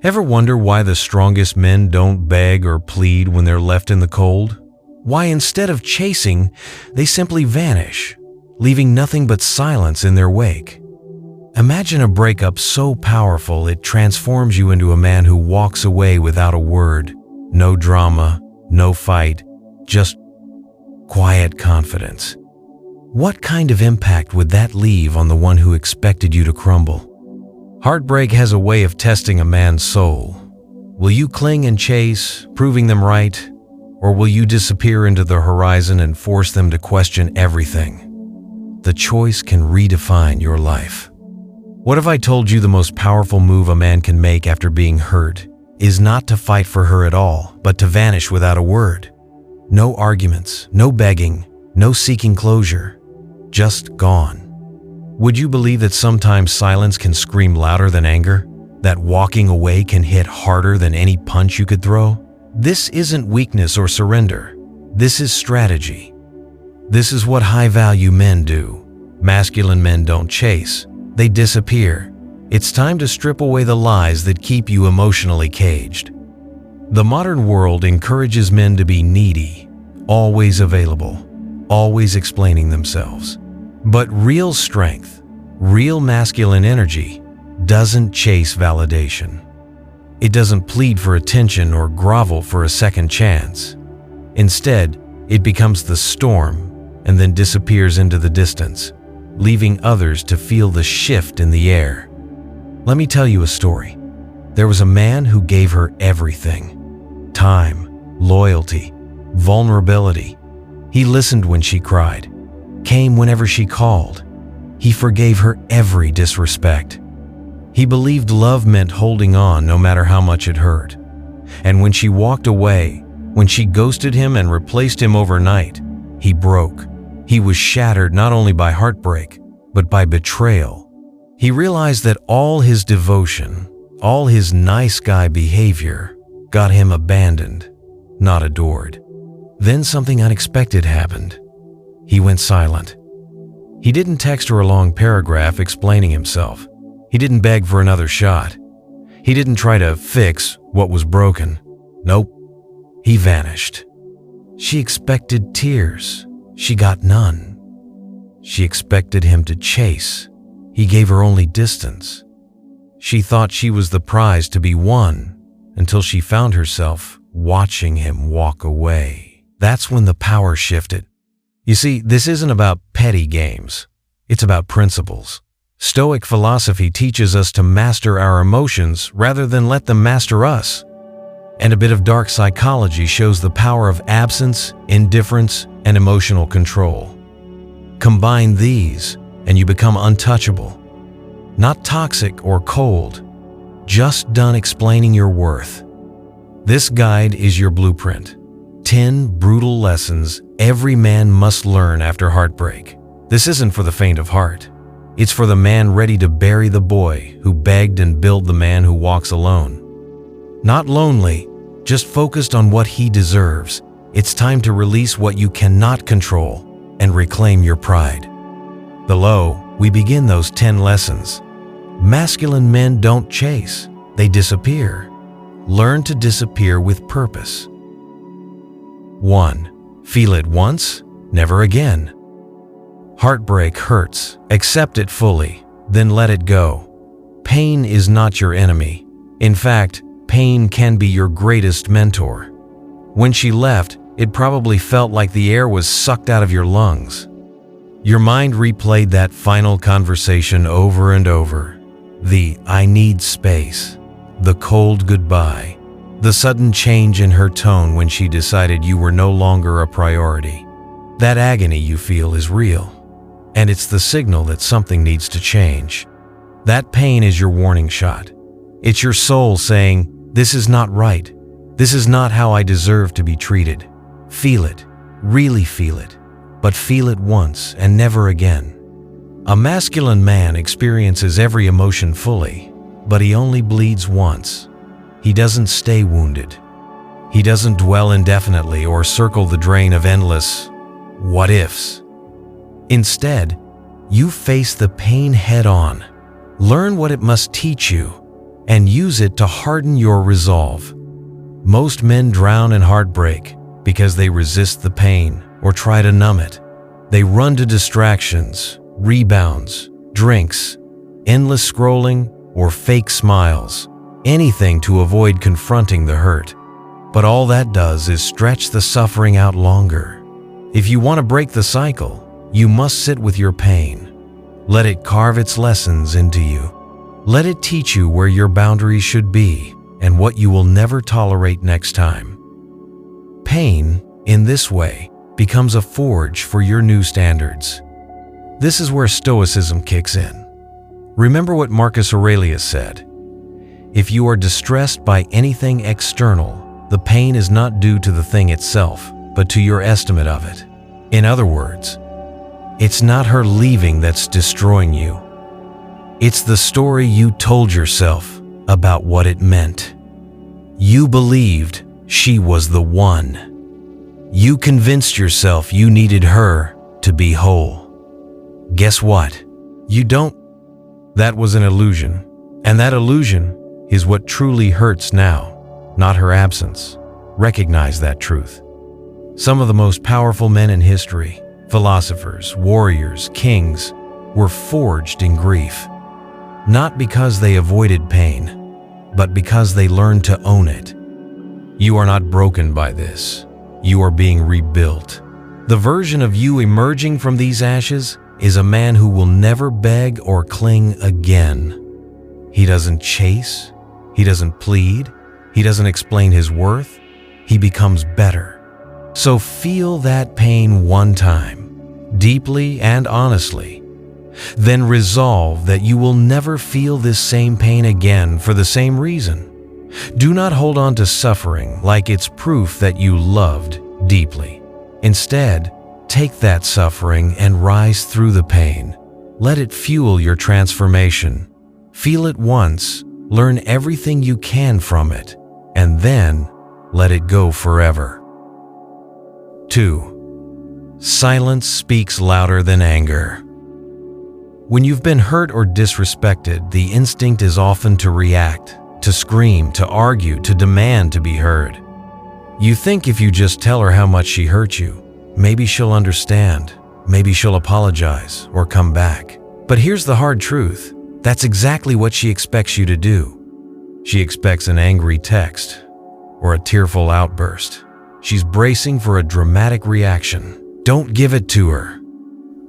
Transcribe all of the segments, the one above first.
Ever wonder why the strongest men don't beg or plead when they're left in the cold? Why instead of chasing, they simply vanish, leaving nothing but silence in their wake? Imagine a breakup so powerful it transforms you into a man who walks away without a word. No drama, no fight, just quiet confidence. What kind of impact would that leave on the one who expected you to crumble? Heartbreak has a way of testing a man's soul. Will you cling and chase, proving them right? Or will you disappear into the horizon and force them to question everything? The choice can redefine your life. What if I told you the most powerful move a man can make after being hurt is not to fight for her at all, but to vanish without a word? No arguments, no begging, no seeking closure, just gone. Would you believe that sometimes silence can scream louder than anger? That walking away can hit harder than any punch you could throw? This isn't weakness or surrender. This is strategy. This is what high-value men do. Masculine men don't chase. They disappear. It's time to strip away the lies that keep you emotionally caged. The modern world encourages men to be needy, always available, always explaining themselves. But real strength, real masculine energy, doesn't chase validation. It doesn't plead for attention or grovel for a second chance. Instead, it becomes the storm and then disappears into the distance, leaving others to feel the shift in the air. Let me tell you a story. There was a man who gave her everything: time, loyalty, vulnerability. He listened when she cried, came whenever she called. He forgave her every disrespect. He believed love meant holding on no matter how much it hurt. And when she walked away, when she ghosted him and replaced him overnight, he broke. He was shattered not only by heartbreak, but by betrayal. He realized that all his devotion, all his nice guy behavior, got him abandoned, not adored. Then something unexpected happened. He went silent. He didn't text her a long paragraph explaining himself. He didn't beg for another shot. He didn't try to fix what was broken. Nope. He vanished. She expected tears. She got none. She expected him to chase. He gave her only distance. She thought she was the prize to be won until she found herself watching him walk away. That's when the power shifted. You see, this isn't about petty games. It's about principles. Stoic philosophy teaches us to master our emotions rather than let them master us. And a bit of dark psychology shows the power of absence, indifference, and emotional control. Combine these, and you become untouchable. Not toxic or cold, just done explaining your worth. This guide is your blueprint. 10 brutal lessons every man must learn after heartbreak. This isn't for the faint of heart. It's for the man ready to bury the boy who begged and build the man who walks alone. Not lonely, just focused on what he deserves. It's time to release what you cannot control and reclaim your pride. Below, we begin those 10 lessons. Masculine men don't chase, they disappear. Learn to disappear with purpose. 1. Feel it once, never again. Heartbreak hurts. Accept it fully, then let it go. Pain is not your enemy. In fact, pain can be your greatest mentor. When she left, it probably felt like the air was sucked out of your lungs. Your mind replayed that final conversation over and over. The "I need space," the cold goodbye, the sudden change in her tone when she decided you were no longer a priority. That agony you feel is real, and it's the signal that something needs to change. That pain is your warning shot. It's your soul saying, "This is not right. This is not how I deserve to be treated." Feel it, really feel it, but feel it once and never again. A masculine man experiences every emotion fully, but he only bleeds once. He doesn't stay wounded. He doesn't dwell indefinitely or circle the drain of endless what ifs. Instead, you face the pain head on, learn what it must teach you, and use it to harden your resolve. Most men drown in heartbreak because they resist the pain or try to numb it. They run to distractions, rebounds, drinks, endless scrolling, or fake smiles, anything to avoid confronting the hurt. But all that does is stretch the suffering out longer. If you want to break the cycle, you must sit with your pain. Let it carve its lessons into you. Let it teach you where your boundaries should be and what you will never tolerate next time. Pain, in this way, becomes a forge for your new standards. This is where Stoicism kicks in. Remember what Marcus Aurelius said: "If you are distressed by anything external, the pain is not due to the thing itself, but to your estimate of it." In other words, it's not her leaving that's destroying you. It's the story you told yourself about what it meant. You believed she was the one. You convinced yourself you needed her to be whole. Guess what? You don't. That was an illusion. And that illusion is what truly hurts now, not her absence. Recognize that truth. Some of the most powerful men in history, philosophers, warriors, kings, were forged in grief. Not because they avoided pain, but because they learned to own it. You are not broken by this. You are being rebuilt. The version of you emerging from these ashes is a man who will never beg or cling again. He doesn't chase. He doesn't plead. He doesn't explain his worth. He becomes better. So feel that pain one time, deeply and honestly. Then resolve that you will never feel this same pain again for the same reason. Do not hold on to suffering like it's proof that you loved deeply. Instead, take that suffering and rise through the pain. Let it fuel your transformation. Feel it once, learn everything you can from it, and then let it go forever. 2. Silence speaks louder than anger. When you've been hurt or disrespected, the instinct is often to react, to scream, to argue, to demand to be heard. You think if you just tell her how much she hurt you, maybe she'll understand, maybe she'll apologize or come back. But here's the hard truth. That's exactly what she expects you to do. She expects an angry text or a tearful outburst. She's bracing for a dramatic reaction. Don't give it to her.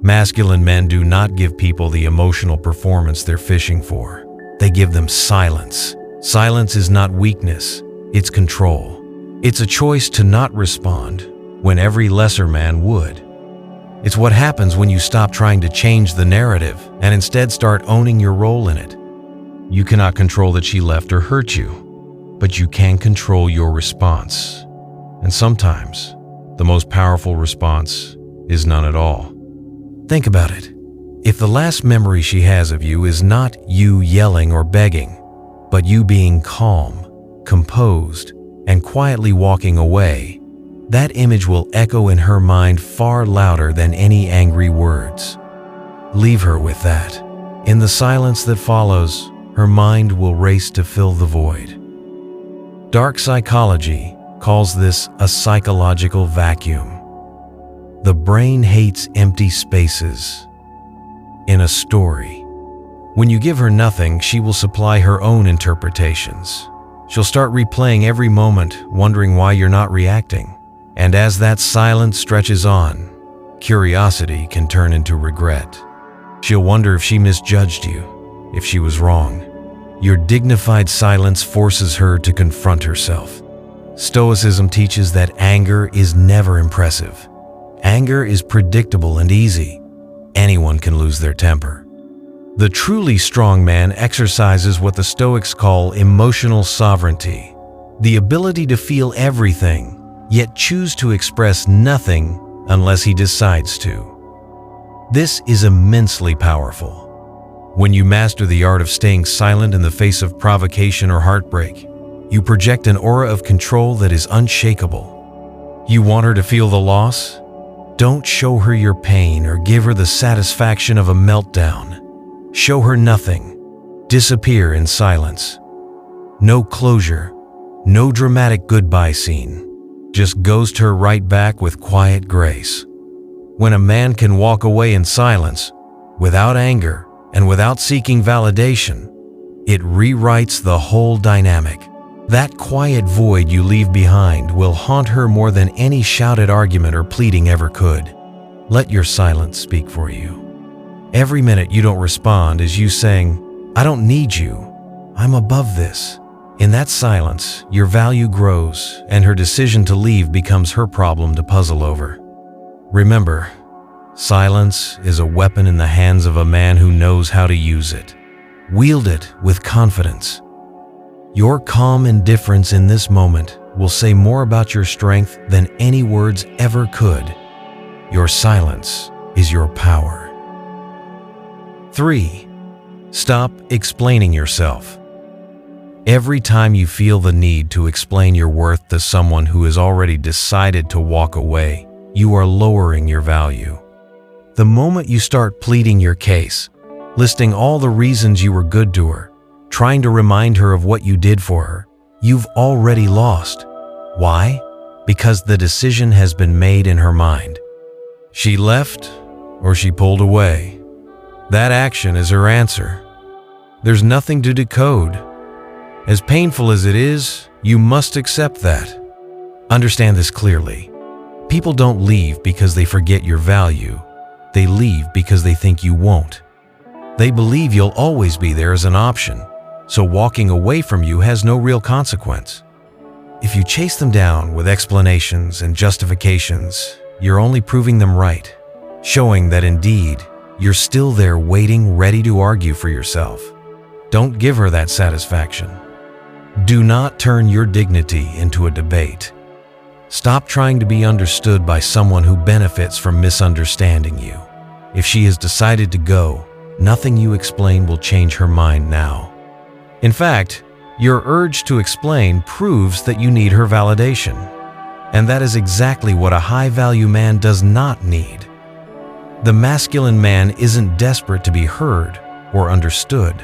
Masculine men do not give people the emotional performance they're fishing for. They give them silence. Silence is not weakness, it's control. It's a choice to not respond when every lesser man would. It's what happens when you stop trying to change the narrative and instead start owning your role in it. You cannot control that she left or hurt you, but you can control your response. And sometimes, the most powerful response is none at all. Think about it. If the last memory she has of you is not you yelling or begging, but you being calm, composed, and quietly walking away, that image will echo in her mind far louder than any angry words. Leave her with that. In the silence that follows, her mind will race to fill the void. Dark psychology calls this a psychological vacuum. The brain hates empty spaces. In a story, when you give her nothing, she will supply her own interpretations. She'll start replaying every moment, wondering why you're not reacting. And as that silence stretches on, curiosity can turn into regret. She'll wonder if she misjudged you, if she was wrong. Your dignified silence forces her to confront herself. Stoicism teaches that anger is never impressive. Anger is predictable and easy. Anyone can lose their temper. The truly strong man exercises what the Stoics call emotional sovereignty, the ability to feel everything, yet choose to express nothing unless he decides to. This is immensely powerful. When you master the art of staying silent in the face of provocation or heartbreak, you project an aura of control that is unshakable. You want her to feel the loss? Don't show her your pain or give her the satisfaction of a meltdown. Show her nothing. Disappear in silence. No closure, no dramatic goodbye scene. Just ghost her right back with quiet grace. When a man can walk away in silence, without anger and without seeking validation, it rewrites the whole dynamic. That quiet void you leave behind will haunt her more than any shouted argument or pleading ever could. Let your silence speak for you. Every minute you don't respond is you saying, "I don't need you. I'm above this." In that silence, your value grows, and her decision to leave becomes her problem to puzzle over. Remember, silence is a weapon in the hands of a man who knows how to use it. Wield it with confidence. Your calm indifference in this moment will say more about your strength than any words ever could. Your silence is your power. 3. Stop explaining yourself. Every time you feel the need to explain your worth to someone who has already decided to walk away, you are lowering your value. The moment you start pleading your case, listing all the reasons you were good to her, trying to remind her of what you did for her, you've already lost. Why? Because the decision has been made in her mind. She left or she pulled away. That action is her answer. There's nothing to decode. As painful as it is, you must accept that. Understand this clearly. People don't leave because they forget your value. They leave because they think you won't. They believe you'll always be there as an option, so walking away from you has no real consequence. If you chase them down with explanations and justifications, you're only proving them right, showing that indeed, you're still there waiting, ready to argue for yourself. Don't give her that satisfaction. Do not turn your dignity into a debate. Stop trying to be understood by someone who benefits from misunderstanding you. If she has decided to go, nothing you explain will change her mind now. In fact, your urge to explain proves that you need her validation. And that is exactly what a high-value man does not need. The masculine man isn't desperate to be heard or understood.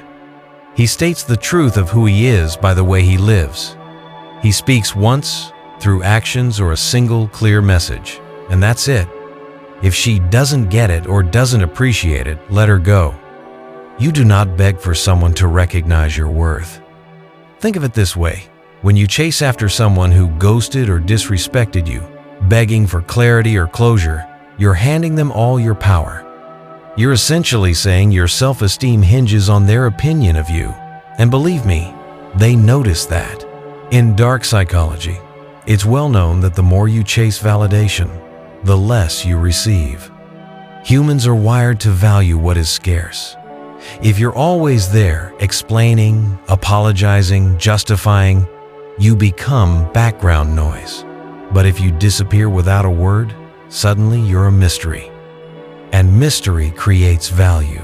He states the truth of who he is by the way he lives. He speaks once, through actions or a single clear message, and that's it. If she doesn't get it or doesn't appreciate it, let her go. You do not beg for someone to recognize your worth. Think of it this way. When you chase after someone who ghosted or disrespected you, begging for clarity or closure, you're handing them all your power. You're essentially saying your self-esteem hinges on their opinion of you. And believe me, they notice that. In dark psychology, it's well known that the more you chase validation, the less you receive. Humans are wired to value what is scarce. If you're always there, explaining, apologizing, justifying, you become background noise. But if you disappear without a word, suddenly you're a mystery. And mystery creates value.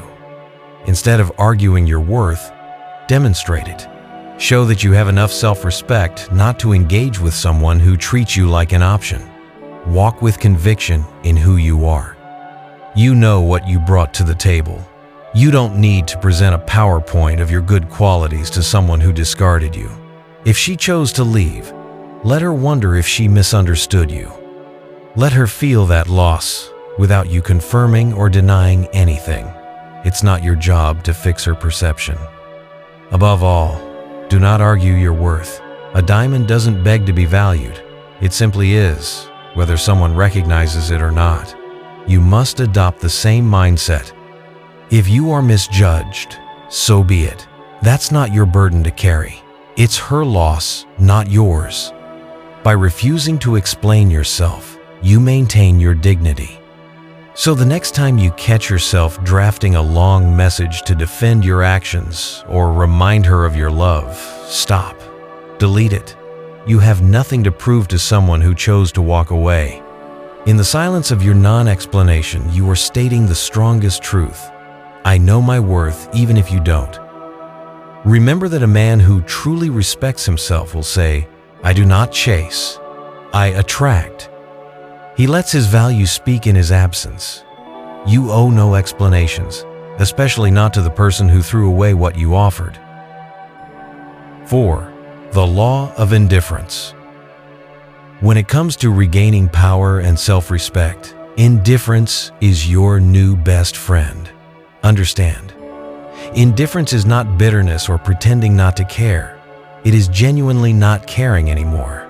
Instead of arguing your worth, demonstrate it. Show that you have enough self-respect not to engage with someone who treats you like an option. Walk with conviction in who you are. You know what you brought to the table. You don't need to present a PowerPoint of your good qualities to someone who discarded you. If she chose to leave, let her wonder if she misunderstood you. Let her feel that loss without you confirming or denying anything. It's not your job to fix her perception. Above all, do not argue your worth. A diamond doesn't beg to be valued. It simply is, whether someone recognizes it or not. You must adopt the same mindset. If you are misjudged, so be it. That's not your burden to carry. It's her loss, not yours. By refusing to explain yourself, you maintain your dignity. So the next time you catch yourself drafting a long message to defend your actions or remind her of your love, stop. Delete it. You have nothing to prove to someone who chose to walk away. In the silence of your non-explanation, you are stating the strongest truth. I know my worth even if you don't. Remember that a man who truly respects himself will say, I do not chase, I attract. He lets his value speak in his absence. You owe no explanations, especially not to the person who threw away what you offered. 4. The law of indifference. When it comes to regaining power and self-respect, indifference is your new best friend. Understand, indifference is not bitterness or pretending not to care. It is genuinely not caring anymore.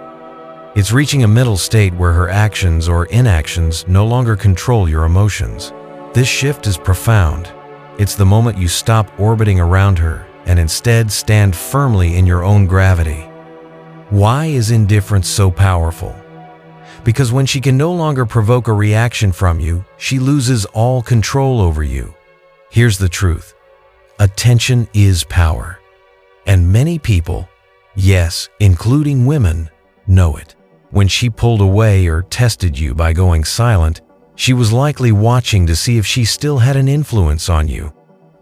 It's reaching a middle state where her actions or inactions no longer control your emotions. This shift is profound. It's the moment you stop orbiting around her and instead stand firmly in your own gravity. Why is indifference so powerful? Because when she can no longer provoke a reaction from you, she loses all control over you. Here's the truth. Attention is power. And many people, yes, including women, know it. When she pulled away or tested you by going silent, she was likely watching to see if she still had an influence on you.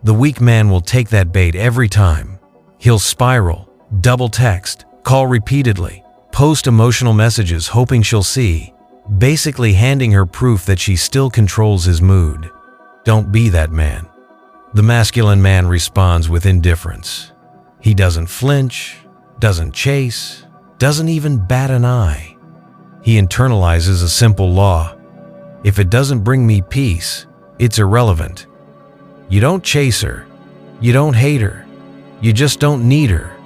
The weak man will take that bait every time. He'll spiral, double text, call repeatedly, post emotional messages hoping she'll see, basically handing her proof that she still controls his mood. Don't be that man. The masculine man responds with indifference. He doesn't flinch, doesn't chase, doesn't even bat an eye. He internalizes a simple law. If it doesn't bring me peace, it's irrelevant. You don't chase her. You don't hate her. You just don't need her.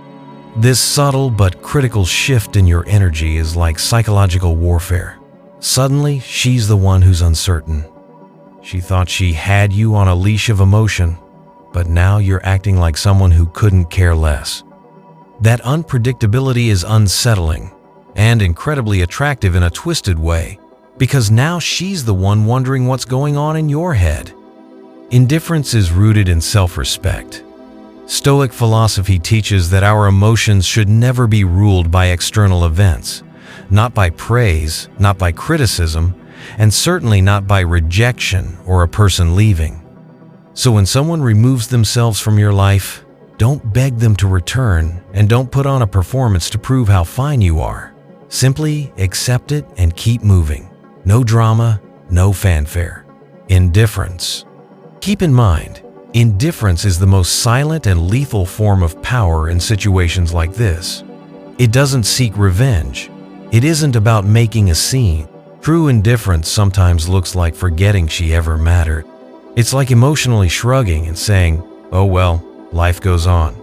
This subtle but critical shift in your energy is like psychological warfare. Suddenly, she's the one who's uncertain. She thought she had you on a leash of emotion, but now you're acting like someone who couldn't care less. That unpredictability is unsettling and incredibly attractive in a twisted way, because now she's the one wondering what's going on in your head. Indifference is rooted in self-respect. Stoic philosophy teaches that our emotions should never be ruled by external events, not by praise, not by criticism, and certainly not by rejection or a person leaving. So when someone removes themselves from your life, don't beg them to return and don't put on a performance to prove how fine you are. Simply accept it and keep moving. No drama, no fanfare. Indifference. Keep in mind, indifference is the most silent and lethal form of power in situations like this. It doesn't seek revenge. It isn't about making a scene. True indifference sometimes looks like forgetting she ever mattered. It's like emotionally shrugging and saying, "Oh well, life goes on."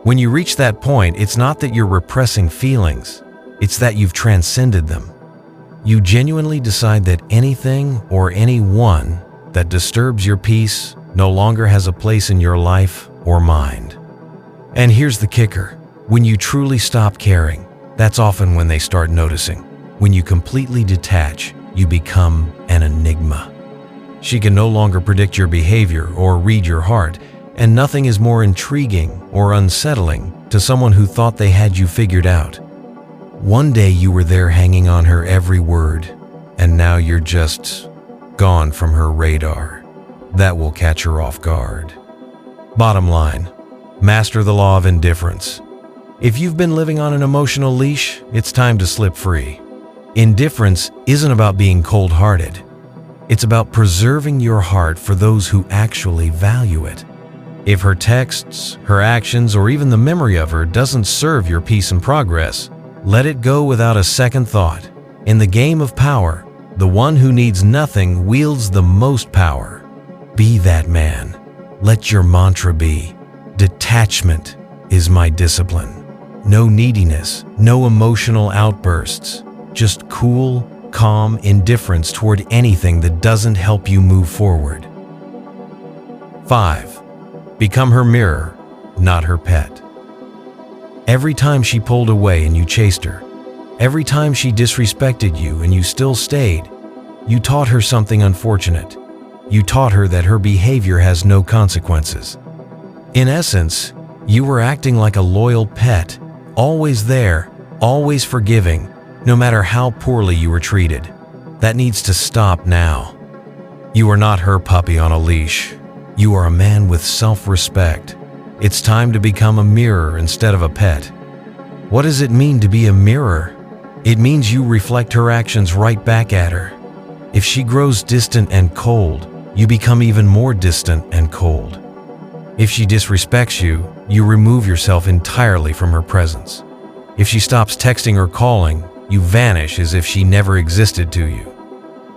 When you reach that point, it's not that you're repressing feelings. It's that you've transcended them. You genuinely decide that anything or anyone that disturbs your peace no longer has a place in your life or mind. And here's the kicker. When you truly stop caring, that's often when they start noticing. When you completely detach, you become an enigma. She can no longer predict your behavior or read your heart, and nothing is more intriguing or unsettling to someone who thought they had you figured out. One day you were there hanging on her every word, and now you're just gone from her radar. That will catch her off guard. Bottom line, master the law of indifference. If you've been living on an emotional leash, it's time to slip free. Indifference isn't about being cold-hearted. It's about preserving your heart for those who actually value it. If her texts, her actions, or even the memory of her doesn't serve your peace and progress, let it go without a second thought. In the game of power, the one who needs nothing wields the most power. Be that man. Let your mantra be, detachment is my discipline. No neediness, no emotional outbursts, just cool, calm indifference toward anything that doesn't help you move forward. 5. Become her mirror, not her pet. Every time she pulled away and you chased her, every time she disrespected you and you still stayed, you taught her something unfortunate. You taught her that her behavior has no consequences. In essence, you were acting like a loyal pet, always there, always forgiving, no matter how poorly you were treated. That needs to stop now. You are not her puppy on a leash. You are a man with self-respect. It's time to become a mirror instead of a pet. What does it mean to be a mirror? It means you reflect her actions right back at her. If she grows distant and cold, you become even more distant and cold. If she disrespects you, you remove yourself entirely from her presence. If she stops texting or calling, you vanish as if she never existed to you.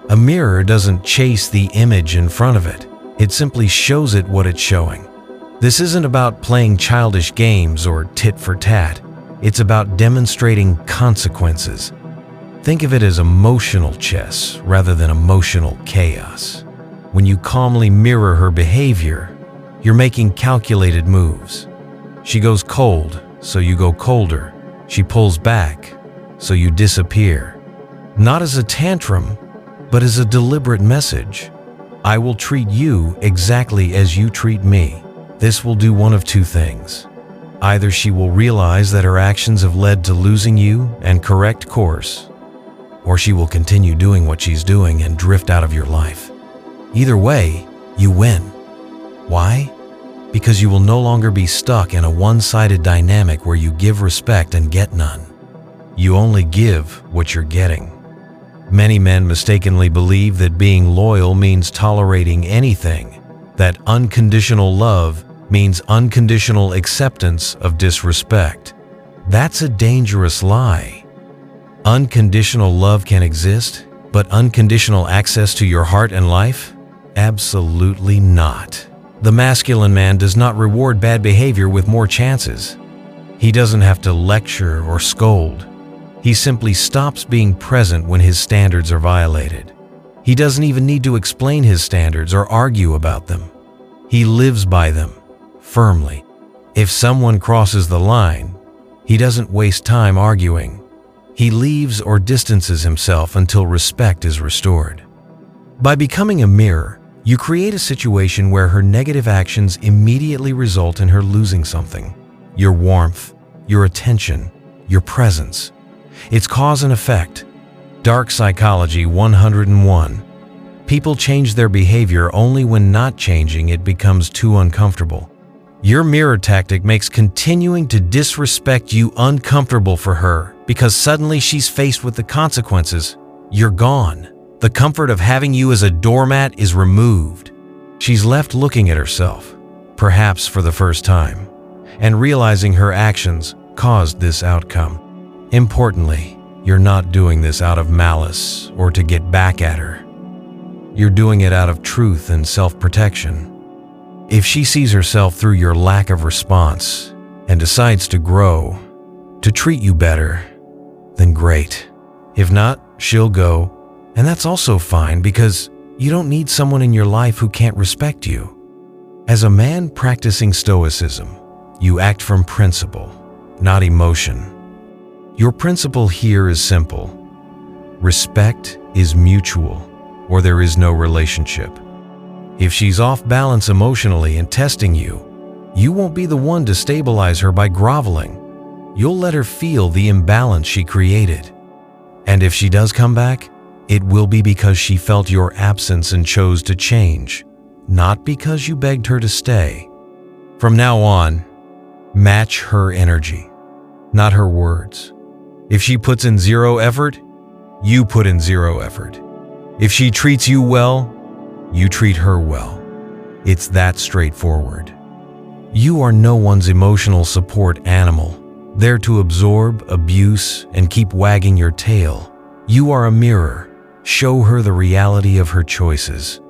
A mirror doesn't chase the image in front of it. It simply shows it what it's showing. This isn't about playing childish games or tit for tat. It's about demonstrating consequences. Think of it as emotional chess rather than emotional chaos. When you calmly mirror her behavior, you're making calculated moves. She goes cold, so you go colder. She pulls back, so you disappear. Not as a tantrum, but as a deliberate message. I will treat you exactly as you treat me. This will do one of two things. Either she will realize that her actions have led to losing you and correct course, or she will continue doing what she's doing and drift out of your life. Either way, you win. Why? Because you will no longer be stuck in a one-sided dynamic where you give respect and get none. You only give what you're getting. Many men mistakenly believe that being loyal means tolerating anything, that unconditional love means unconditional acceptance of disrespect. That's a dangerous lie. Unconditional love can exist, but unconditional access to your heart and life? Absolutely not. The masculine man does not reward bad behavior with more chances. He doesn't have to lecture or scold. He simply stops being present when his standards are violated. He doesn't even need to explain his standards or argue about them. He lives by them, firmly. If someone crosses the line, he doesn't waste time arguing. He leaves or distances himself until respect is restored. By becoming a mirror, you create a situation where her negative actions immediately result in her losing something. Your warmth, your attention, your presence. It's cause and effect. Dark Psychology 101. People change their behavior only when not changing it becomes too uncomfortable. Your mirror tactic makes continuing to disrespect you uncomfortable for her because suddenly she's faced with the consequences. You're gone. The comfort of having you as a doormat is removed. She's left looking at herself, perhaps for the first time, and realizing her actions caused this outcome. Importantly, you're not doing this out of malice or to get back at her. You're doing it out of truth and self-protection. If she sees herself through your lack of response and decides to grow, to treat you better, then great. If not, she'll go, and that's also fine because you don't need someone in your life who can't respect you. As a man practicing Stoicism, you act from principle, not emotion. Your principle here is simple. Respect is mutual, or there is no relationship. If she's off balance emotionally and testing you, you won't be the one to stabilize her by groveling. You'll let her feel the imbalance she created. And if she does come back, it will be because she felt your absence and chose to change, not because you begged her to stay. From now on, match her energy, not her words. If she puts in zero effort, you put in zero effort. If she treats you well, you treat her well. It's that straightforward. You are no one's emotional support animal, there to absorb, abuse, and keep wagging your tail. You are a mirror. Show her the reality of her choices.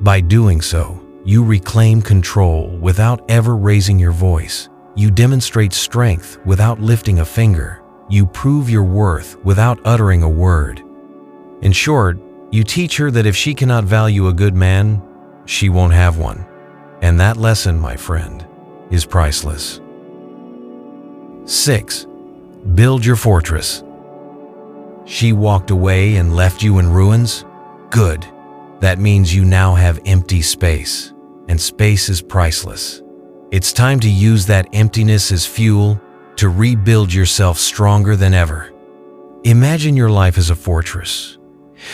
By doing so, you reclaim control without ever raising your voice. You demonstrate strength without lifting a finger. You prove your worth without uttering a word. In short, you teach her that if she cannot value a good man, she won't have one. And that lesson, my friend, is priceless. 6. Build your fortress. She walked away and left you in ruins? Good. That means you now have empty space, and space is priceless. It's time to use that emptiness as fuel to rebuild yourself stronger than ever. Imagine your life as a fortress.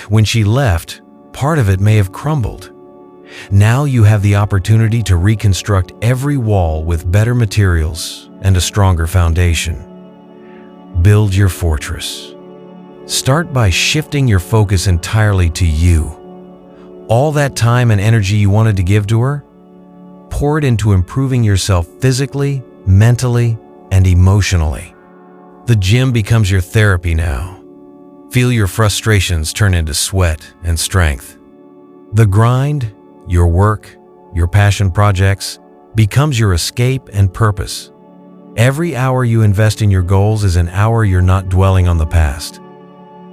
When she left, part of it may have crumbled. Now you have the opportunity to reconstruct every wall with better materials and a stronger foundation. Build your fortress. Start by shifting your focus entirely to you. All that time and energy you wanted to give to her, pour it into improving yourself physically, mentally, and emotionally. The gym becomes your therapy now. Feel your frustrations turn into sweat and strength. The grind, your work, your passion projects, becomes your escape and purpose. Every hour you invest in your goals is an hour you're not dwelling on the past.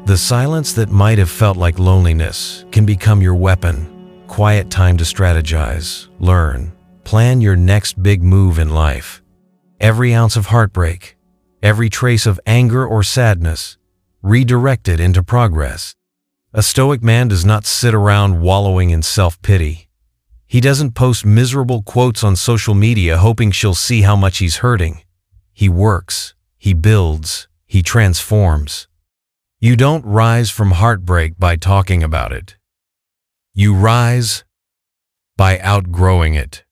The silence that might have felt like loneliness can become your weapon. Quiet time to strategize, learn, plan your next big move in life. Every ounce of heartbreak, every trace of anger or sadness, redirect it into progress. A Stoic man does not sit around wallowing in self-pity. He doesn't post miserable quotes on social media hoping she'll see how much he's hurting. He works, he builds, he transforms. You don't rise from heartbreak by talking about it. You rise by outgrowing it.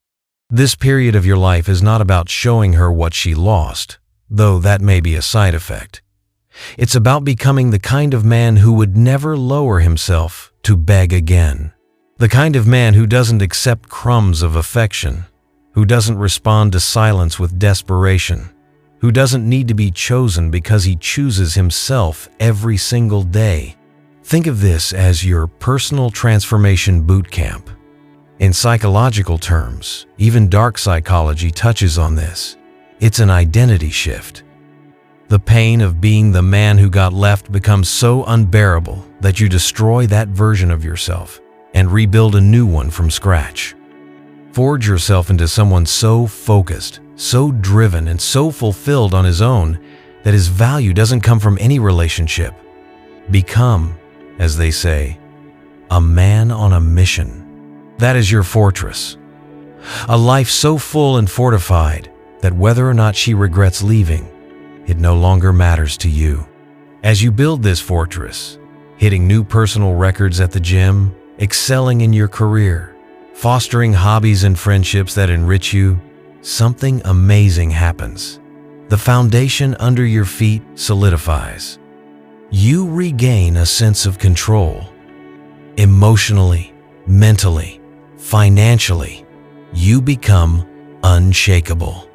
This period of your life is not about showing her what she lost, though that may be a side effect. It's about becoming the kind of man who would never lower himself to beg again. The kind of man who doesn't accept crumbs of affection, who doesn't respond to silence with desperation, who doesn't need to be chosen because he chooses himself every single day. Think of this as your personal transformation boot camp. In psychological terms, even dark psychology touches on this. It's an identity shift. The pain of being the man who got left becomes so unbearable that you destroy that version of yourself and rebuild a new one from scratch. Forge yourself into someone so focused, so driven, and so fulfilled on his own that his value doesn't come from any relationship. Become, as they say, a man on a mission. That is your fortress. A life so full and fortified that whether or not she regrets leaving, it no longer matters to you. As you build this fortress, hitting new personal records at the gym, excelling in your career, fostering hobbies and friendships that enrich you, something amazing happens. The foundation under your feet solidifies. You regain a sense of control. Emotionally, mentally, financially, you become unshakable.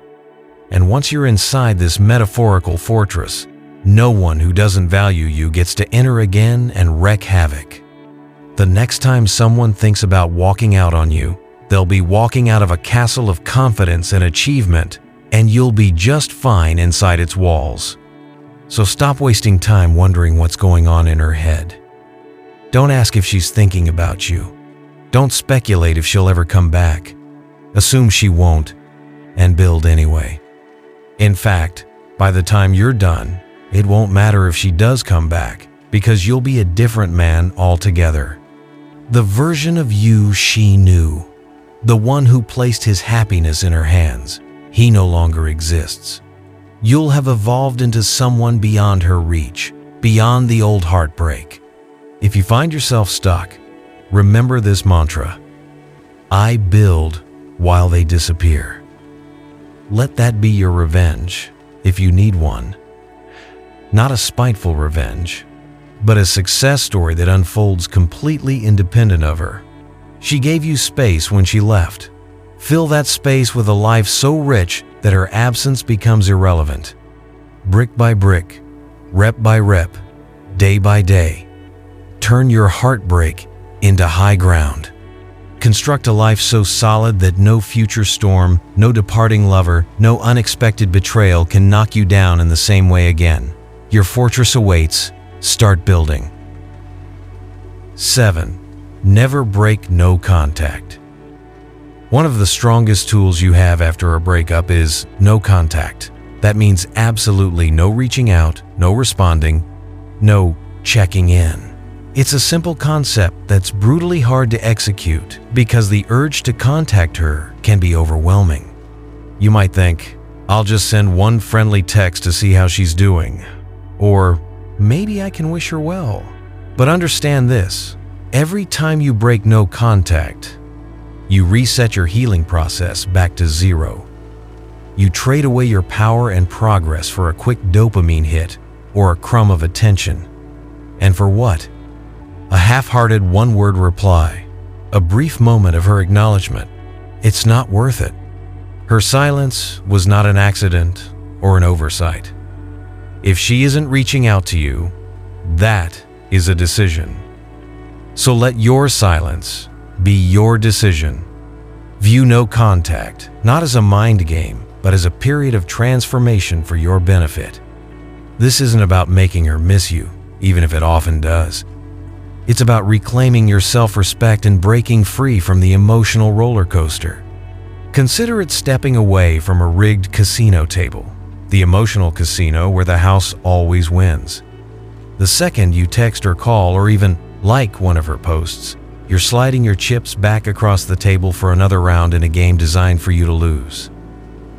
And once you're inside this metaphorical fortress, no one who doesn't value you gets to enter again and wreak havoc. The next time someone thinks about walking out on you, they'll be walking out of a castle of confidence and achievement, and you'll be just fine inside its walls. So stop wasting time wondering what's going on in her head. Don't ask if she's thinking about you. Don't speculate if she'll ever come back. Assume she won't, and build anyway. In fact, by the time you're done, it won't matter if she does come back, because you'll be a different man altogether. The version of you she knew, the one who placed his happiness in her hands, he no longer exists. You'll have evolved into someone beyond her reach, beyond the old heartbreak. If you find yourself stuck, remember this mantra: I build while they disappear. Let that be your revenge, if you need one. Not a spiteful revenge, but a success story that unfolds completely independent of her. She gave you space when she left. Fill that space with a life so rich that her absence becomes irrelevant. Brick by brick, rep by rep, day by day, turn your heartbreak into high ground. Construct a life so solid that no future storm, no departing lover, no unexpected betrayal can knock you down in the same way again. Your fortress awaits. Start building. 7. Never break no contact. One of the strongest tools you have after a breakup is no contact. That means absolutely no reaching out, no responding, no checking in. It's a simple concept that's brutally hard to execute because the urge to contact her can be overwhelming. You might think, I'll just send one friendly text to see how she's doing. Or maybe I can wish her well. But understand this, every time you break no contact, you reset your healing process back to zero. You trade away your power and progress for a quick dopamine hit or a crumb of attention. And for what? A half-hearted one-word reply, a brief moment of her acknowledgement. It's not worth it. Her silence was not an accident or an oversight. If she isn't reaching out to you, that is a decision. So let your silence be your decision. View no contact, not as a mind game, but as a period of transformation for your benefit. This isn't about making her miss you, even if it often does. It's about reclaiming your self-respect and breaking free from the emotional roller coaster. Consider it stepping away from a rigged casino table, the emotional casino where the house always wins. The second you text or call or even like one of her posts, you're sliding your chips back across the table for another round in a game designed for you to lose.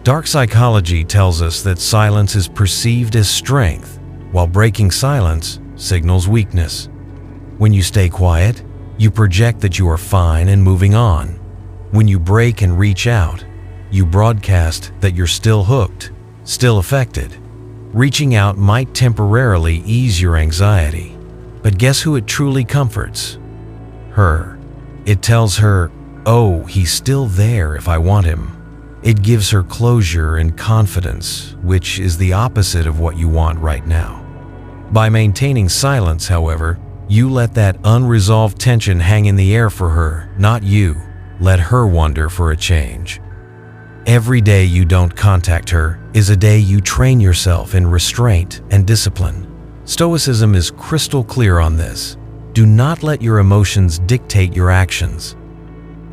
Dark psychology tells us that silence is perceived as strength, while breaking silence signals weakness. When you stay quiet, you project that you are fine and moving on. When you break and reach out, you broadcast that you're still hooked, still affected. Reaching out might temporarily ease your anxiety, but guess who it truly comforts? Her. It tells her, oh, he's still there if I want him. It gives her closure and confidence, which is the opposite of what you want right now. By maintaining silence, however, you let that unresolved tension hang in the air for her, not you. Let her wonder for a change. Every day you don't contact her is a day you train yourself in restraint and discipline. Stoicism is crystal clear on this. Do not let your emotions dictate your actions.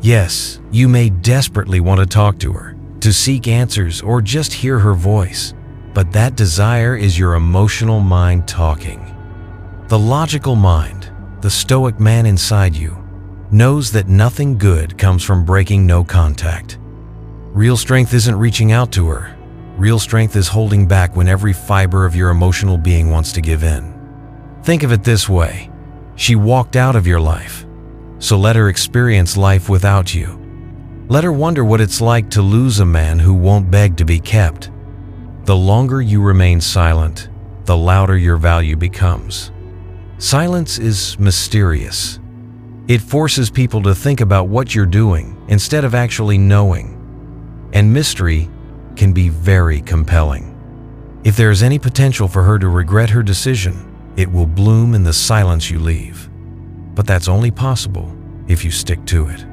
Yes, you may desperately want to talk to her, to seek answers, or just hear her voice, but that desire is your emotional mind talking. The logical mind, the stoic man inside you, knows that nothing good comes from breaking no contact. Real strength isn't reaching out to her. Real strength is holding back when every fiber of your emotional being wants to give in. Think of it this way. She walked out of your life, so let her experience life without you. Let her wonder what it's like to lose a man who won't beg to be kept. The longer you remain silent, the louder your value becomes. Silence is mysterious. It forces people to think about what you're doing instead of actually knowing. And mystery can be very compelling. If there is any potential for her to regret her decision, it will bloom in the silence you leave. But that's only possible if you stick to it.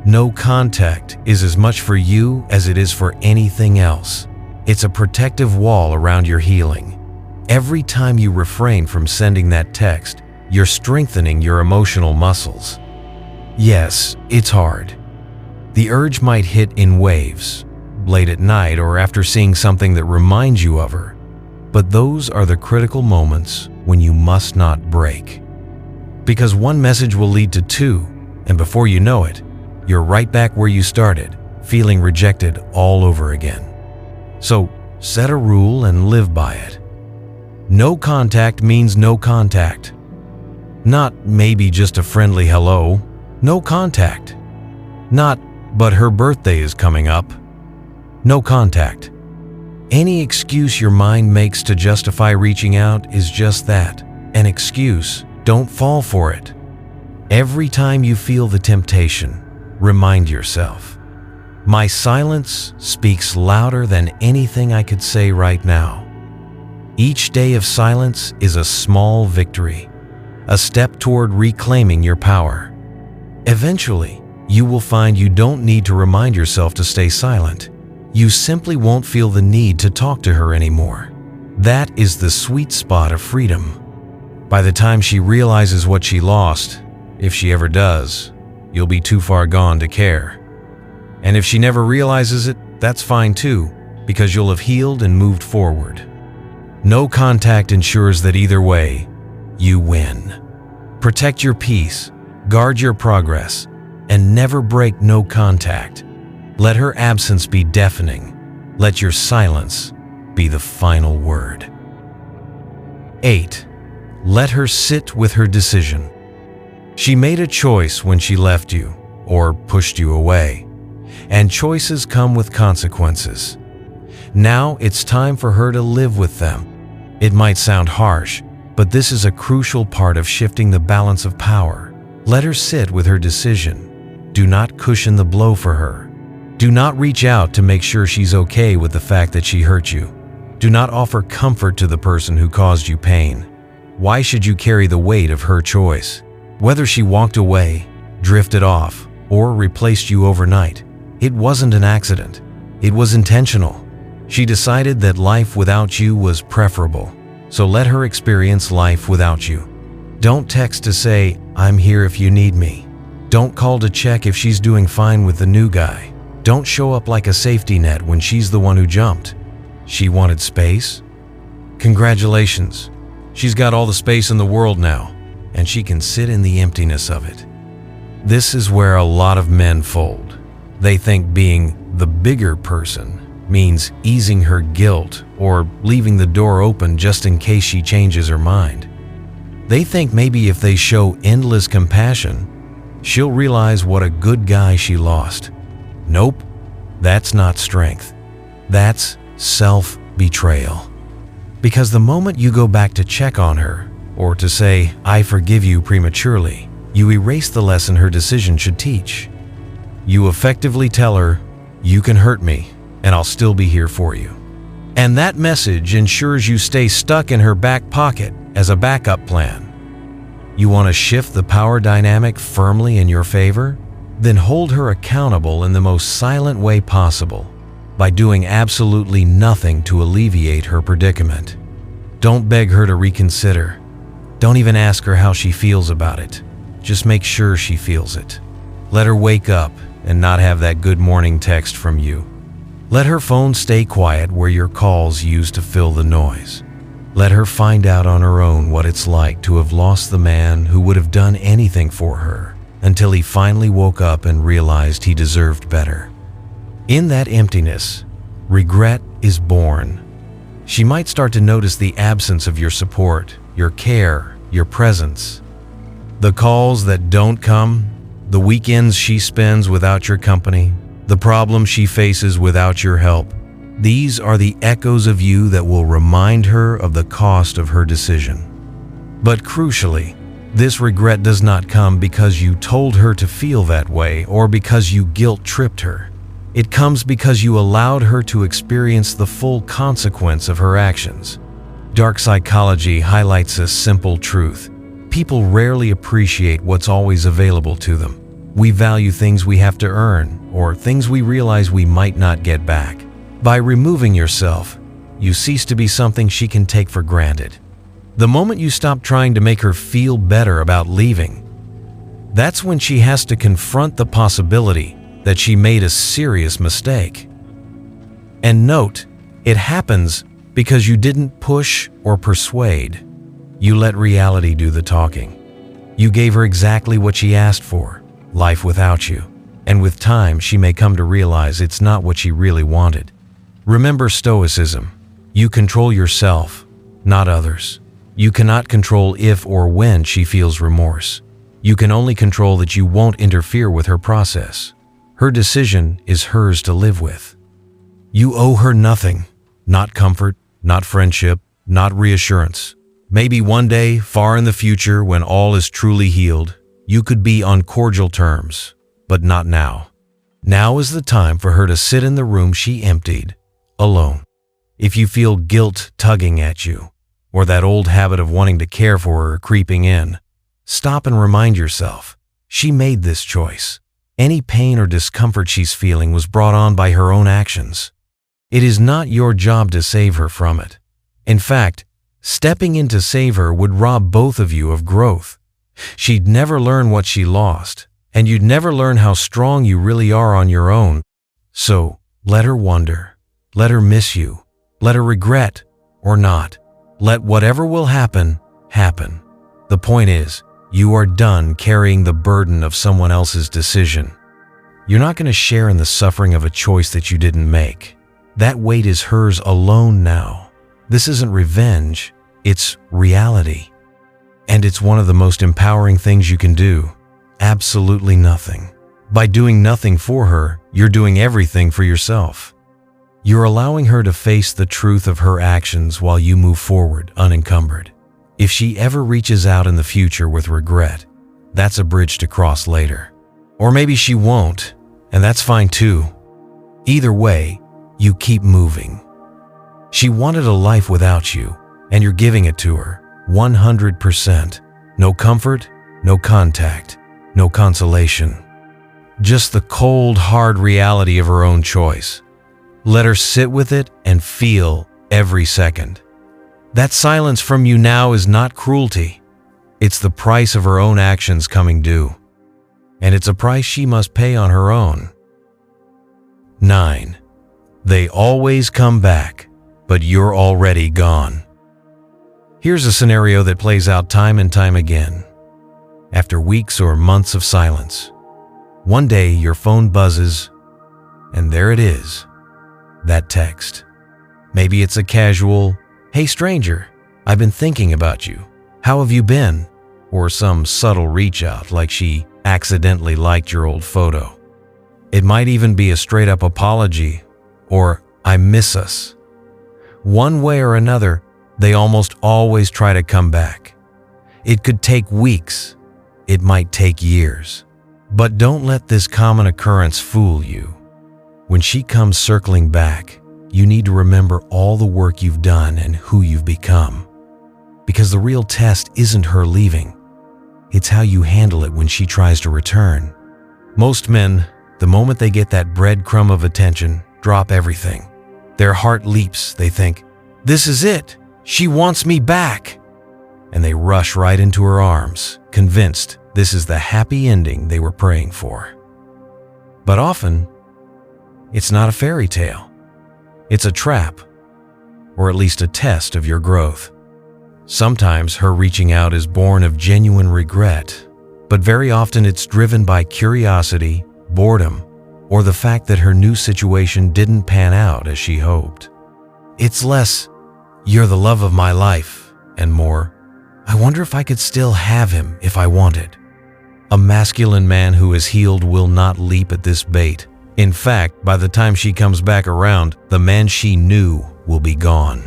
No contact is as much for you as it is for anything else. It's a protective wall around your healing. Every time you refrain from sending that text, you're strengthening your emotional muscles. Yes, it's hard. The urge might hit in waves, late at night or after seeing something that reminds you of her. But those are the critical moments when you must not break. Because one message will lead to two, and before you know it, you're right back where you started, feeling rejected all over again. So set a rule and live by it. No contact means no contact. Not maybe just a friendly hello. No contact. Not, but her birthday is coming up. No contact. Any excuse your mind makes to justify reaching out is just that, an excuse. Don't fall for it. Every time you feel the temptation, remind yourself, my silence speaks louder than anything I could say right now. Each day of silence is a small victory, a step toward reclaiming your power. Eventually, you will find you don't need to remind yourself to stay silent. You simply won't feel the need to talk to her anymore. That is the sweet spot of freedom. By the time she realizes what she lost, if she ever does, you'll be too far gone to care. And if she never realizes it, that's fine too, because you'll have healed and moved forward. No contact ensures that either way, you win. Protect your peace, guard your progress, and never break no contact. Let her absence be deafening. Let your silence be the final word. 8. Let her sit with her decision. She made a choice when she left you or pushed you away, and choices come with consequences. Now it's time for her to live with them. It might sound harsh, but this is a crucial part of shifting the balance of power. Let her sit with her decision. Do not cushion the blow for her. Do not reach out to make sure she's okay with the fact that she hurt you. Do not offer comfort to the person who caused you pain. Why should you carry the weight of her choice? Whether she walked away, drifted off, or replaced you overnight, it wasn't an accident. It was intentional. She decided that life without you was preferable, so let her experience life without you. Don't text to say, "I'm here if you need me." Don't call to check if she's doing fine with the new guy. Don't show up like a safety net when she's the one who jumped. She wanted space? Congratulations. She's got all the space in the world now, and she can sit in the emptiness of it. This is where a lot of men fold. They think being the bigger person means easing her guilt or leaving the door open just in case she changes her mind. They think maybe if they show endless compassion, she'll realize what a good guy she lost. Nope, that's not strength. That's self-betrayal. Because the moment you go back to check on her, or to say, "I forgive you" prematurely, you erase the lesson her decision should teach. You effectively tell her, "You can hurt me, and I'll still be here for you." And that message ensures you stay stuck in her back pocket as a backup plan. You want to shift the power dynamic firmly in your favor? Then hold her accountable in the most silent way possible, by doing absolutely nothing to alleviate her predicament. Don't beg her to reconsider. Don't even ask her how she feels about it. Just make sure she feels it. Let her wake up and not have that good morning text from you. Let her phone stay quiet where your calls used to fill the noise. Let her find out on her own what it's like to have lost the man who would have done anything for her, until he finally woke up and realized he deserved better. In that emptiness, regret is born. She might start to notice the absence of your support, your care, your presence. The calls that don't come, the weekends she spends without your company, the problems she faces without your help. These are the echoes of you that will remind her of the cost of her decision. But crucially, this regret does not come because you told her to feel that way or because you guilt-tripped her. It comes because you allowed her to experience the full consequence of her actions. Dark psychology highlights a simple truth. People rarely appreciate what's always available to them. We value things we have to earn or things we realize we might not get back. By removing yourself, you cease to be something she can take for granted. The moment you stop trying to make her feel better about leaving, that's when she has to confront the possibility that she made a serious mistake. And note, it happens because you didn't push or persuade. You let reality do the talking. You gave her exactly what she asked for, life without you. And with time, she may come to realize it's not what she really wanted. Remember Stoicism. You control yourself, not others. You cannot control if or when she feels remorse. You can only control that you won't interfere with her process. Her decision is hers to live with. You owe her nothing, not comfort, not friendship, not reassurance. Maybe one day, far in the future, when all is truly healed, you could be on cordial terms, but not now. Now is the time for her to sit in the room she emptied, alone. If you feel guilt tugging at you, or that old habit of wanting to care for her creeping in, stop and remind yourself, she made this choice. Any pain or discomfort she's feeling was brought on by her own actions. It is not your job to save her from it. In fact, stepping in to save her would rob both of you of growth. She'd never learn what she lost, and you'd never learn how strong you really are on your own. So, let her wonder. Let her miss you. Let her regret, or not. Let whatever will happen, happen. The point is, you are done carrying the burden of someone else's decision. You're not going to share in the suffering of a choice that you didn't make. That weight is hers alone now. This isn't revenge, it's reality. And it's one of the most empowering things you can do. Absolutely nothing. By doing nothing for her, you're doing everything for yourself. You're allowing her to face the truth of her actions while you move forward unencumbered. If she ever reaches out in the future with regret, that's a bridge to cross later. Or maybe she won't, and that's fine too. Either way, you keep moving. She wanted a life without you, and you're giving it to her, 100%. No comfort, no contact, no consolation. Just the cold, hard reality of her own choice. Let her sit with it and feel every second. That silence from you now is not cruelty. It's the price of her own actions coming due. And it's a price she must pay on her own. 9. They always come back, but you're already gone. Here's a scenario that plays out time and time again. After weeks or months of silence, one day your phone buzzes, and there it is, that text. Maybe it's a casual, "Hey stranger, I've been thinking about you. How have you been?" Or some subtle reach out like she accidentally liked your old photo. It might even be a straight-up apology or "I miss us." One way or another, they almost always try to come back. It could take weeks. It might take years. But don't let this common occurrence fool you. When she comes circling back, you need to remember all the work you've done and who you've become. Because the real test isn't her leaving. It's how you handle it when she tries to return. Most men, the moment they get that breadcrumb of attention, drop everything. Their heart leaps. They think, "This is it. She wants me back." And they rush right into her arms, convinced this is the happy ending they were praying for. But often, it's not a fairy tale. It's a trap, or at least a test of your growth. Sometimes her reaching out is born of genuine regret, but very often it's driven by curiosity, boredom, or the fact that her new situation didn't pan out as she hoped. It's less, "You're the love of my life," and more, "I wonder if I could still have him if I wanted." A masculine man who is healed will not leap at this bait. In fact, by the time she comes back around, the man she knew will be gone.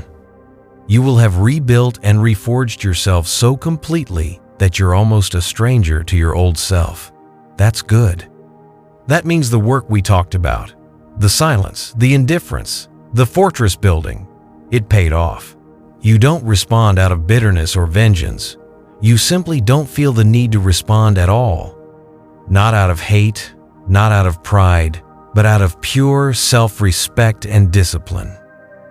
You will have rebuilt and reforged yourself so completely that you're almost a stranger to your old self. That's good. That means the work we talked about, the silence, the indifference, the fortress building, it paid off. You don't respond out of bitterness or vengeance. You simply don't feel the need to respond at all. Not out of hate, not out of pride, but out of pure self-respect and discipline.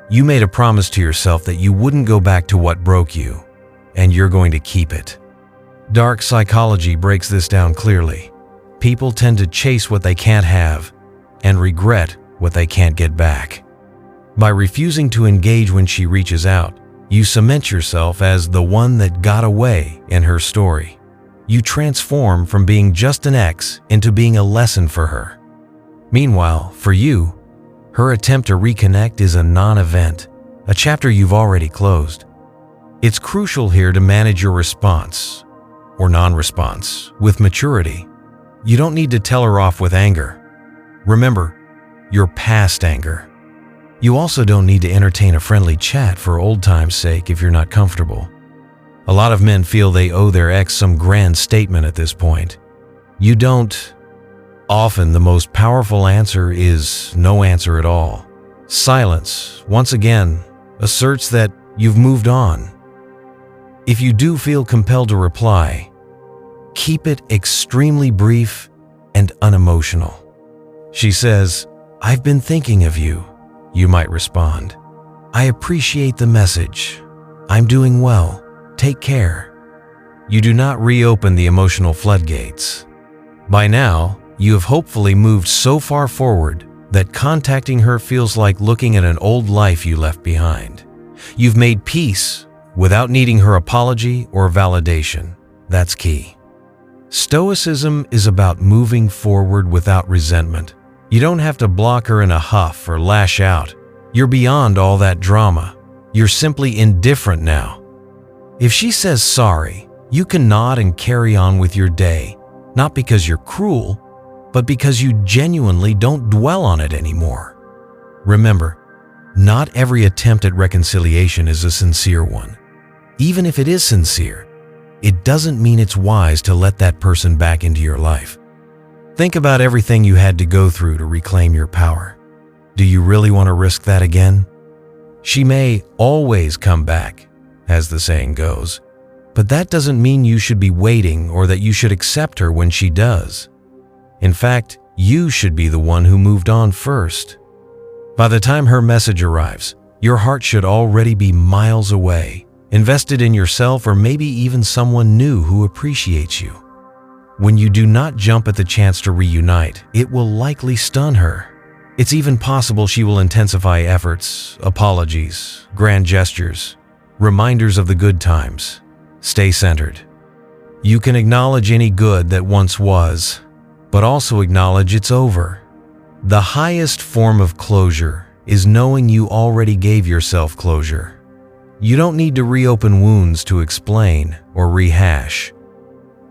You made a promise to yourself that you wouldn't go back to what broke you, and you're going to keep it. Dark psychology breaks this down clearly. People tend to chase what they can't have and regret what they can't get back. By refusing to engage when she reaches out, you cement yourself as the one that got away in her story. You transform from being just an ex into being a lesson for her. Meanwhile, for you, her attempt to reconnect is a non-event, a chapter you've already closed. It's crucial here to manage your response, or non-response, with maturity. You don't need to tell her off with anger. Remember, your past anger. You also don't need to entertain a friendly chat for old time's sake if you're not comfortable. A lot of men feel they owe their ex some grand statement at this point. You don't. Often the most powerful answer is no answer at all. Silence, once again, asserts that you've moved on. If you do feel compelled to reply, keep it extremely brief and unemotional. She says, "I've been thinking of you." You might respond, "I appreciate the message. I'm doing well. Take care." You do not reopen the emotional floodgates. By now, you have hopefully moved so far forward that contacting her feels like looking at an old life you left behind. You've made peace without needing her apology or validation. That's key. Stoicism is about moving forward without resentment. You don't have to block her in a huff or lash out. You're beyond all that drama. You're simply indifferent now. If she says sorry, you can nod and carry on with your day, not because you're cruel, but because you genuinely don't dwell on it anymore. Remember, not every attempt at reconciliation is a sincere one. Even if it is sincere, it doesn't mean it's wise to let that person back into your life. Think about everything you had to go through to reclaim your power. Do you really want to risk that again? She may always come back, as the saying goes, but that doesn't mean you should be waiting or that you should accept her when she does. In fact, you should be the one who moved on first. By the time her message arrives, your heart should already be miles away, invested in yourself or maybe even someone new who appreciates you. When you do not jump at the chance to reunite, it will likely stun her. It's even possible she will intensify efforts, apologies, grand gestures, reminders of the good times. Stay centered. You can acknowledge any good that once was, but also acknowledge it's over. The highest form of closure is knowing you already gave yourself closure. You don't need to reopen wounds to explain or rehash.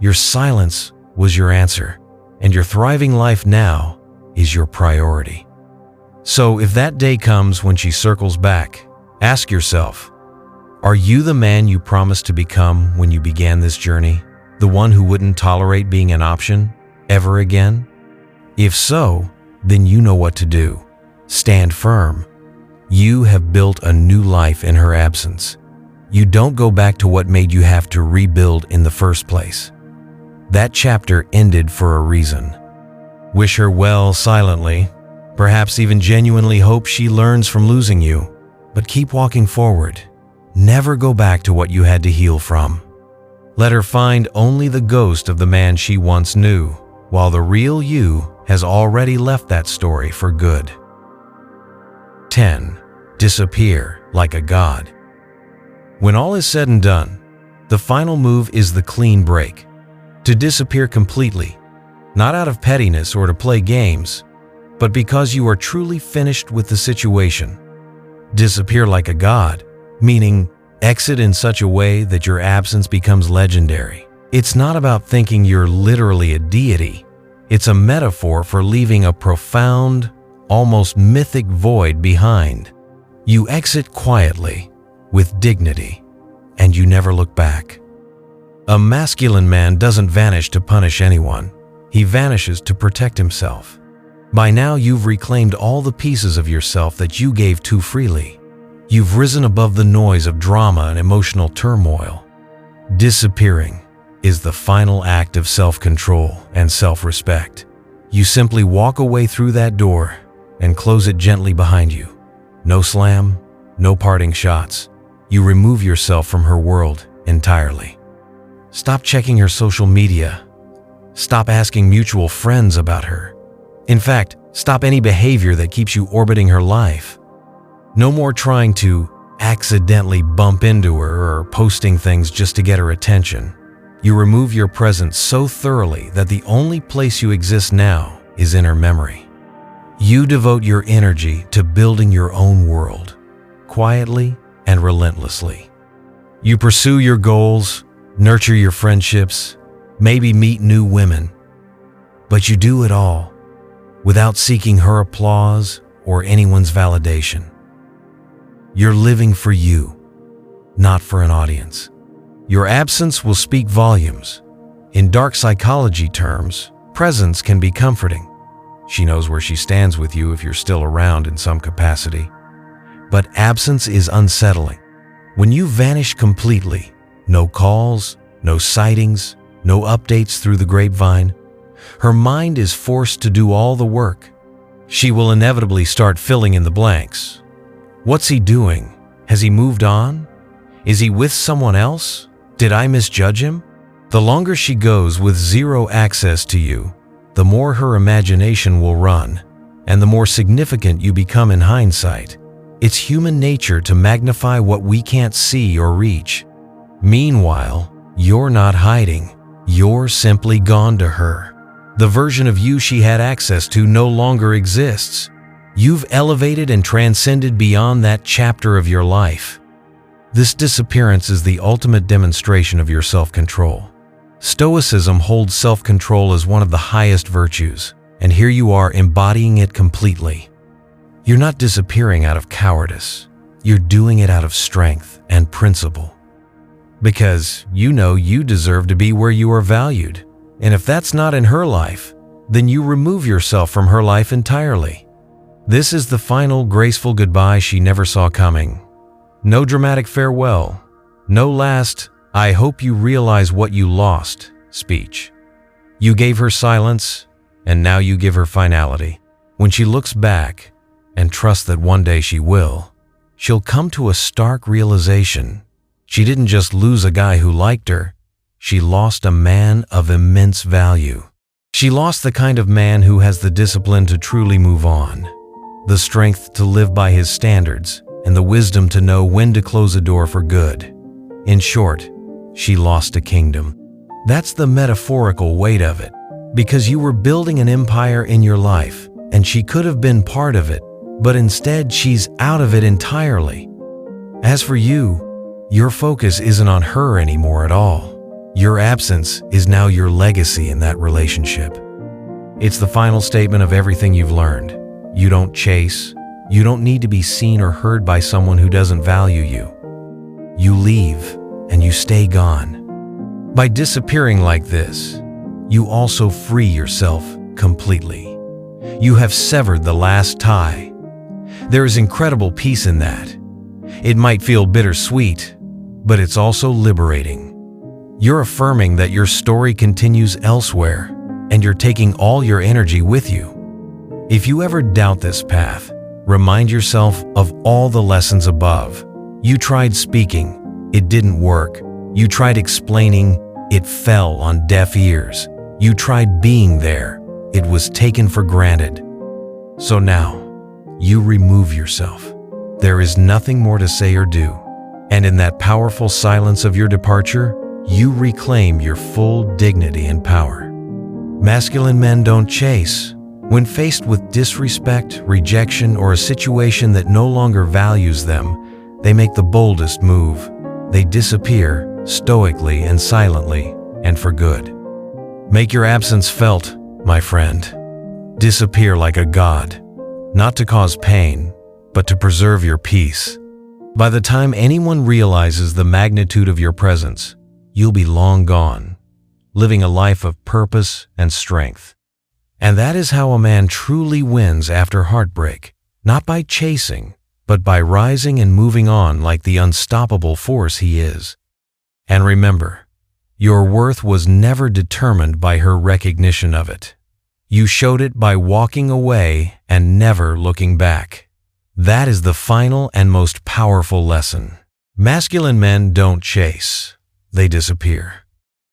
Your silence was your answer, and your thriving life now is your priority. So if that day comes when she circles back, ask yourself, are you the man you promised to become when you began this journey? The one who wouldn't tolerate being an option ever again? If so, then you know what to do. Stand firm. You have built a new life in her absence. You don't go back to what made you have to rebuild in the first place. That chapter ended for a reason. Wish her well silently, perhaps even genuinely hope she learns from losing you, but keep walking forward. Never go back to what you had to heal from. Let her find only the ghost of the man she once knew, while the real you has already left that story for good. 10. Disappear like a god. When all is said and done, the final move is the clean break. To disappear completely, not out of pettiness or to play games, but because you are truly finished with the situation. Disappear like a god, meaning exit in such a way that your absence becomes legendary. It's not about thinking you're literally a deity. It's a metaphor for leaving a profound, almost mythic void behind. You exit quietly, with dignity, and you never look back. A masculine man doesn't vanish to punish anyone. He vanishes to protect himself. By now, you've reclaimed all the pieces of yourself that you gave too freely. You've risen above the noise of drama and emotional turmoil. Disappearing is the final act of self-control and self-respect. You simply walk away through that door and close it gently behind you. No slam, no parting shots. You remove yourself from her world entirely. Stop checking her social media. Stop asking mutual friends about her. In fact, stop any behavior that keeps you orbiting her life. No more trying to accidentally bump into her or posting things just to get her attention. You remove your presence so thoroughly that the only place you exist now is in her memory. You devote your energy to building your own world, quietly and relentlessly. You pursue your goals, nurture your friendships, maybe meet new women, but you do it all without seeking her applause or anyone's validation. You're living for you, not for an audience. Your absence will speak volumes. In dark psychology terms, presence can be comforting. She knows where she stands with you if you're still around in some capacity. But absence is unsettling. When you vanish completely, no calls, no sightings, no updates through the grapevine, her mind is forced to do all the work. She will inevitably start filling in the blanks. What's he doing? Has he moved on? Is he with someone else? Did I misjudge him? The longer she goes with zero access to you, the more her imagination will run, and the more significant you become in hindsight. It's human nature to magnify what we can't see or reach. Meanwhile, you're not hiding. You're simply gone to her. The version of you she had access to no longer exists. You've elevated and transcended beyond that chapter of your life. This disappearance is the ultimate demonstration of your self-control. Stoicism holds self-control as one of the highest virtues, and here you are embodying it completely. You're not disappearing out of cowardice. You're doing it out of strength and principle. Because you know you deserve to be where you are valued. And if that's not in her life, then you remove yourself from her life entirely. This is the final graceful goodbye she never saw coming. No dramatic farewell. No last, "I hope you realize what you lost" speech. You gave her silence, and now you give her finality. When she looks back, and trusts that one day she will, she'll come to a stark realization. She didn't just lose a guy who liked her, she lost a man of immense value. She lost the kind of man who has the discipline to truly move on, the strength to live by his standards, and the wisdom to know when to close a door for good. In short, she lost a kingdom. That's the metaphorical weight of it, because you were building an empire in your life, and she could have been part of it, but instead she's out of it entirely. As for you, your focus isn't on her anymore at all. Your absence is now your legacy in that relationship. It's the final statement of everything you've learned. You don't chase. You don't need to be seen or heard by someone who doesn't value you. You leave, and you stay gone. By disappearing like this, you also free yourself completely. You have severed the last tie. There is incredible peace in that. It might feel bittersweet, but it's also liberating. You're affirming that your story continues elsewhere, and you're taking all your energy with you. If you ever doubt this path, remind yourself of all the lessons above. You tried speaking, it didn't work. You tried explaining, it fell on deaf ears. You tried being there, it was taken for granted. So now, you remove yourself. There is nothing more to say or do. And in that powerful silence of your departure, you reclaim your full dignity and power. Masculine men don't chase. When faced with disrespect, rejection, or a situation that no longer values them, they make the boldest move. They disappear, stoically and silently, and for good. Make your absence felt, my friend. Disappear like a god, not to cause pain, but to preserve your peace. By the time anyone realizes the magnitude of your presence, you'll be long gone, living a life of purpose and strength. And that is how a man truly wins after heartbreak, not by chasing, but by rising and moving on like the unstoppable force he is. And remember, your worth was never determined by her recognition of it. You showed it by walking away and never looking back. That is the final and most powerful lesson. Masculine men don't chase, they disappear.